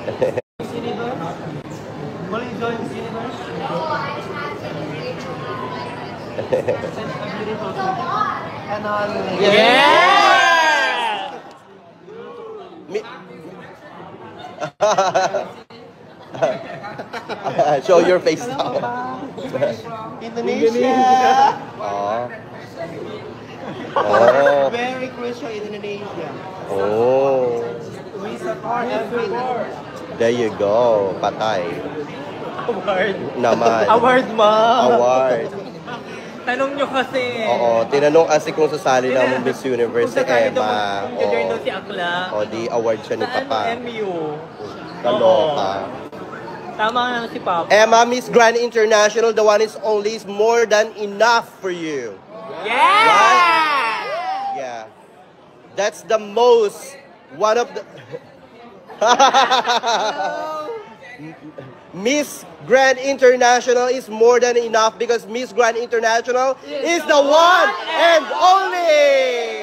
Universe? Will you join Miss Universe? And all. Yeah! Show your face now. Indonesia. Oh. Oh. Very crucial in Indonesia. Oh. We support everything. There you go. Patay. Award. Naman. Award, ma. Award. Tanong nyo kasi. Oo, tinanong kasi kung sasali ng Miss Universe si Emma. Kung join daw si Akla. O, di award siya ni Sa Papa. MU. Kaloka. Tama nga si Papa. Emma, Miss Grand International, the one is only is more than enough for you. Yeah! Right? Yeah. That's the most, one of the... Miss Grand International is more than enough because Miss Grand International is the one and only!